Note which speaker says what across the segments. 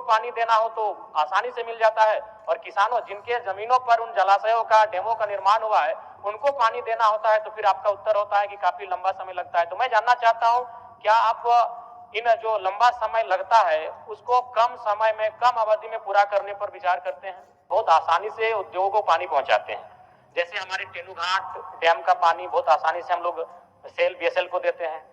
Speaker 1: पानी देना हो तो आसानी से मिल जाता है, और किसानों जिनके जमीनों पर उन जलाशयों का, डैमों का निर्माण हुआ है, उनको पानी देना होता है तो फिर आपका उत्तर होता है कि काफी लंबा समय लगता है। तो मैं जानना चाहता हूं, क्या आप इन जो लंबा समय लगता है उसको कम समय में, कम अवधि में पूरा करने पर विचार करते हैं? बहुत आसानी से उद्योगों को पानी पहुंचाते हैं, जैसे हमारे तेनुघाट डैम का पानी बहुत आसानी से हम लोग सेल बीएसएल को देते हैं,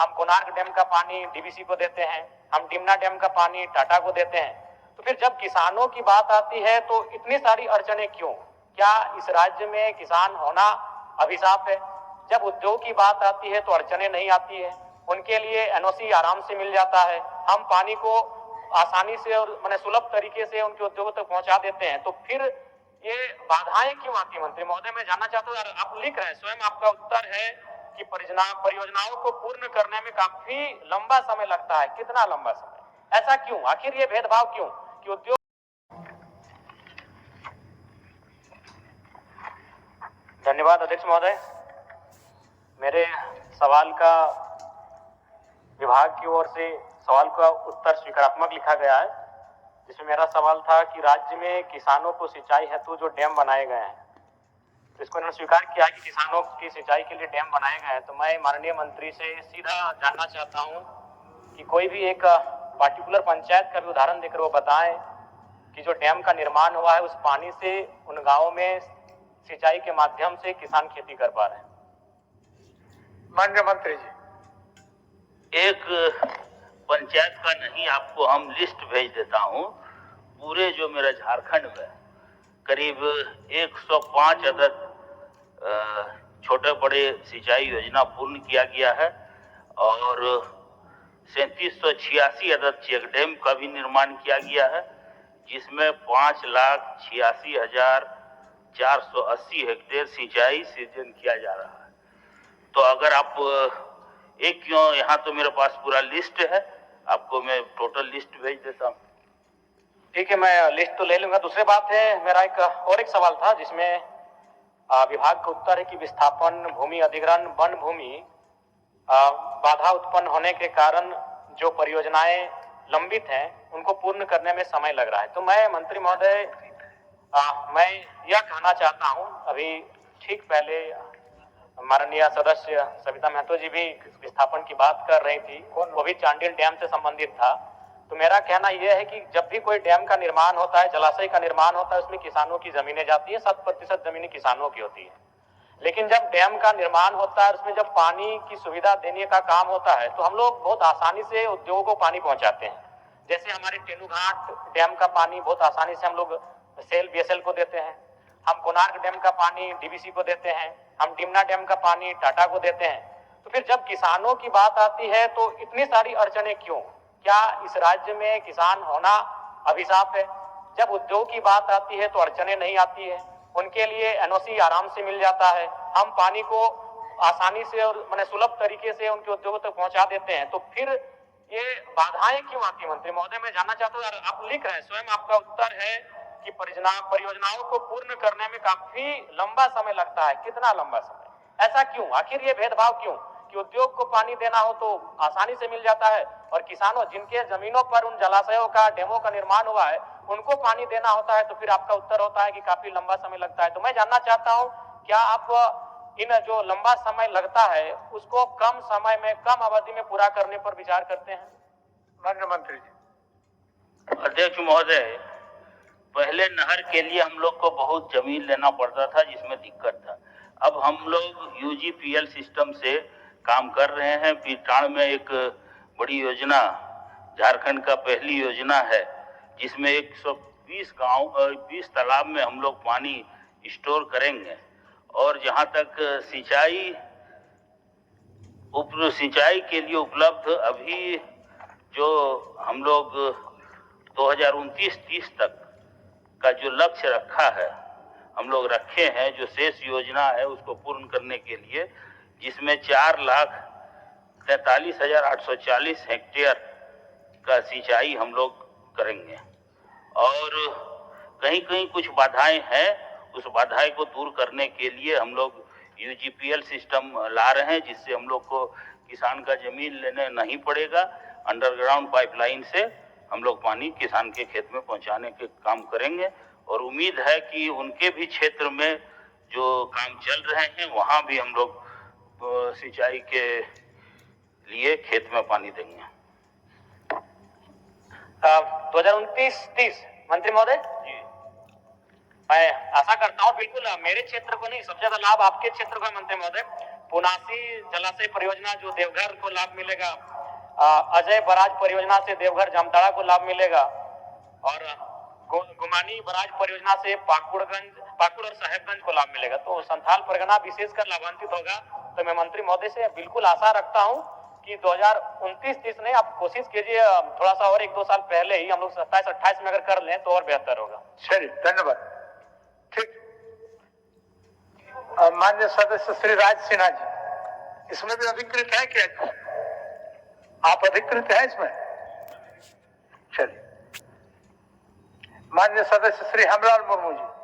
Speaker 1: हम कोणार्क डैम का पानी डीवीसी को देते हैं, हम डिमना डैम का पानी टाटा को देते हैं। तो फिर जब किसानों की बात आती है तो इतनी सारी अड़चने क्यों? क्या इस राज्य में किसान होना अभिशाप है? जब उद्योग की बात आती है तो अड़चने नहीं आती है, उनके लिए एनओसी आराम से मिल जाता है, हम पानी को आसानी से और माने सुलभ तरीके से उनके उद्योगों तक पहुंचा देते हैं। तो फिर ये बाधाएं क्यों आती है? मंत्री महोदय, मैं जानना चाहता हूँ। आप लिख रहे हैं, स्वयं आपका उत्तर है कि परियोजनाओं को पूर्ण करने में काफी लंबा समय लगता है। कितना लंबा समय? ऐसा क्यों? आखिर ये भेदभाव क्यों कि उद्योग? धन्यवाद अध्यक्ष महोदय। मेरे सवाल का विभाग की ओर से सवाल का उत्तर स्वीकारात्मक लिखा गया है, जिसमें मेरा सवाल था कि राज्य में किसानों को सिंचाई हेतु जो डैम बनाए गए हैं, तो इसको इन्होंने स्वीकार किया कि किसानों की सिंचाई के लिए डैम बनाए गए हैं। तो मैं माननीय मंत्री से सीधा जानना चाहता हूं कि कोई भी एक पार्टिकुलर पंचायत का भी उदाहरण देकर वो बताएं कि जो डैम का निर्माण हुआ है उस पानी से उन गांवों में सिंचाई के माध्यम से किसान खेती कर पा रहे हैं।
Speaker 2: माननीय मंत्री जी,
Speaker 3: एक पंचायत का नहीं, आपको हम लिस्ट भेज देता हूं। पूरे जो मेरा झारखंड में करीब 105 अदद छोटे बड़े सिंचाई योजना पूर्ण किया गया है और 3786 अदद चेक डैम का भी निर्माण किया गया है, जिसमें 5,86,480 हेक्टेयर सिंचाई सृजन किया जा रहा है। तो अगर आप एक क्यों, यहाँ तो मेरे पास पूरा लिस्ट है, आपको मैं टोटल लिस्ट भेज देता हूँ।
Speaker 1: ठीक है, मैं लिस्ट तो ले लूंगा। दूसरी बात है, मेरा एक सवाल था जिसमें विभाग का उत्तर है कि विस्थापन, भूमि अधिग्रहण, वन भूमि बाधा उत्पन्न होने के कारण जो परियोजनाएं लंबित हैं उनको पूर्ण करने में समय लग रहा है। तो मैं मंत्री महोदय, मैं यह कहना चाहता हूं, अभी ठीक पहले माननीय सदस्य सविता महतो जी भी विस्थापन की बात कर रही थी, वो भी चांडिल डैम से संबंधित था। तो मेरा कहना यह है कि जब भी कोई डैम का निर्माण होता है, जलाशय का निर्माण होता है, उसमें किसानों की जमीनें जाती है, 7% जमीनें किसानों की होती है। लेकिन जब डैम का निर्माण होता है, उसमें जब पानी की सुविधा देने का काम होता है, तो हम लोग बहुत आसानी से उद्योगों को पानी पहुंचाते हैं। जैसे हमारे तेनुघाट डैम का पानी बहुत आसानी से हम लोग सेल बीएसएल को देते हैं, हम कोणार्क डैम का पानी डीवीसी को देते हैं, हम डिमना डैम का पानी टाटा को देते हैं। तो फिर जब किसानों की बात आती है तो इतनी सारी अड़चने क्यों? क्या इस राज्य में किसान होना अभिशाप है? जब उद्योग की बात आती है तो अड़चने नहीं आती है, उनके लिए एनओसी आराम से मिल जाता है, हम पानी को आसानी से और माने सुलभ तरीके से उनके उद्योगों तक पहुंचा देते हैं। तो फिर ये बाधाएं क्यों आती है? मंत्री महोदय, मैं जानना चाहता हूँ। आप लिख रहे हैं, स्वयं आपका उत्तर है कि परियोजनाओं को पूर्ण करने में काफी लंबा समय लगता है। कितना लंबा समय? ऐसा क्यों? आखिर ये भेदभाव क्यों कि उद्योग को पानी देना हो तो आसानी से मिल जाता है, और किसानों जिनके जमीनों पर उन जलाशयों का, डैमों का निर्माण हुआ है, उनको पानी देना होता है तो फिर आपका उत्तर होता है कि काफी लंबा समय लगता है। तो मैं जानना चाहता हूं, क्या आप इन जो लंबा समय लगता है उसको कम समय में, कम अवधि में पूरा करने पर विचार करते हैं?
Speaker 2: माननीय मंत्री जी।
Speaker 3: अध्यक्ष महोदय, पहले नहर के लिए हम लोग को बहुत जमीन लेना पड़ता था, जिसमें दिक्कत था। अब हम लोग यूजीपीएल सिस्टम से काम कर रहे हैं। पीटाण में एक बड़ी योजना, झारखंड का पहली योजना है, जिसमें 120 गांव, 20 तालाब में हम लोग पानी स्टोर करेंगे। और जहां तक सिंचाई के लिए उपलब्ध अभी जो हम लोग 2029-30 तक का जो लक्ष्य रखा है, हम लोग रखे हैं, जो शेष योजना है उसको पूर्ण करने के लिए, जिसमें 4,43,840 हेक्टेयर का सिंचाई हम लोग करेंगे। और कहीं कहीं कुछ बाधाएं हैं, उस बाधाएं को दूर करने के लिए हम लोग यूजीपीएल सिस्टम ला रहे हैं, जिससे हम लोग को किसान का जमीन लेने नहीं पड़ेगा। अंडरग्राउंड पाइपलाइन से हम लोग पानी किसान के खेत में पहुंचाने के काम करेंगे और उम्मीद है कि उनके भी क्षेत्र में जो काम चल रहे हैं वहां भी हम लोग सिंचाई के लिए खेत में पानी देंगे।
Speaker 1: 2029-30 मंत्री महोदय
Speaker 3: जी
Speaker 1: मैं आशा करता हूँ बिल्कुल मेरे क्षेत्र को नहीं, सबसे ज्यादा लाभ आपके क्षेत्र को है मंत्री महोदय। पुनासी जलाशय परियोजना जो देवघर को लाभ मिलेगा, अजय बराज परियोजना से देवघर जामताड़ा को लाभ मिलेगा और गुमानी बराज परियोजना से पाकुड़ और साहेबगंज को लाभ मिलेगा। तो संथाल परगना विशेषकर लाभान्वित होगा। तो मैं मंत्री महोदय से बिल्कुल आशा रखता हूं कि 2029-30 नहीं, आप कोशिश कीजिए थोड़ा सा और 1-2 साल पहले ही हम लोग 27-28 में अगर कर लें तो और बेहतर होगा।
Speaker 2: चलिए धन्यवाद। ठीक, मान्य सदस्य श्री राज सिन्हा जी, इसमें भी अधिकृत है क्या? आप अधिकृत हैं इसमें? चलिए, मान्य सदस्य श्री हेमलाल मुर्मू जी।